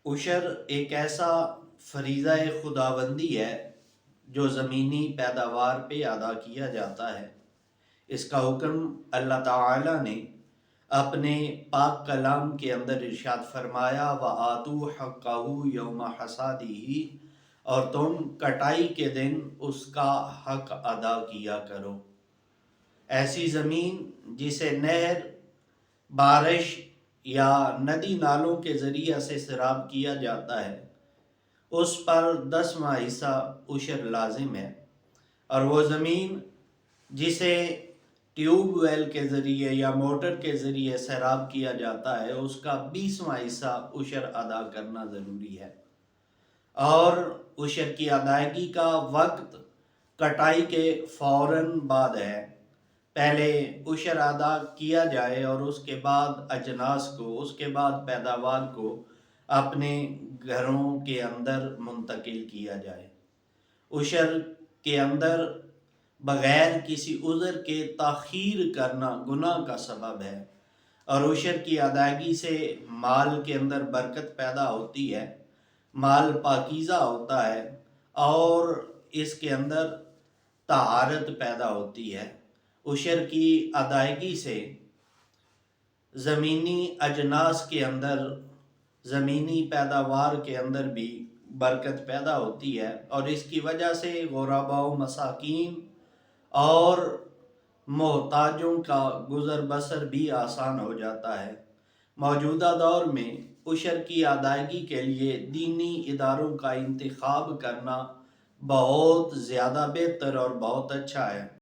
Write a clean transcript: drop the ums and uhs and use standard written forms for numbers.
عشر ایک ایسا فریضہ خداوندی ہے جو زمینی پیداوار پہ ادا کیا جاتا ہے۔ اس کا حکم اللہ تعالی نے اپنے پاک کلام کے اندر ارشاد فرمایا وَآتُوا حَقَّهُ يَوْمَ حَصَادِهِ، اور تم کٹائی کے دن اس کا حق ادا کیا کرو۔ ایسی زمین جسے نہر، بارش یا ندی نالوں کے ذریعہ سے سیراب کیا جاتا ہے، اس پر 10واں حصہ عشر لازم ہے، اور وہ زمین جسے ٹیوب ویل کے ذریعے یا موٹر کے ذریعے سیراب کیا جاتا ہے، اس کا 20واں حصہ عشر ادا کرنا ضروری ہے۔ اور عشر کی ادائیگی کا وقت کٹائی کے فوراً بعد ہے۔ پہلے عشر ادا کیا جائے اور اس کے بعد اجناس کو، اس کے بعد پیداوار کو اپنے گھروں کے اندر منتقل کیا جائے۔ عشر کے اندر بغیر کسی عذر کے تاخیر کرنا گناہ کا سبب ہے، اور عشر کی ادائیگی سے مال کے اندر برکت پیدا ہوتی ہے، مال پاکیزہ ہوتا ہے، اور اس کے اندر طہارت پیدا ہوتی ہے۔ عشر کی ادائیگی سے زمینی اجناس کے اندر، زمینی پیداوار کے اندر بھی برکت پیدا ہوتی ہے، اور اس کی وجہ سے غرباء و مساکین اور محتاجوں کا گزر بسر بھی آسان ہو جاتا ہے۔ موجودہ دور میں عشر کی ادائیگی کے لیے دینی اداروں کا انتخاب کرنا بہت زیادہ بہتر اور بہت اچھا ہے۔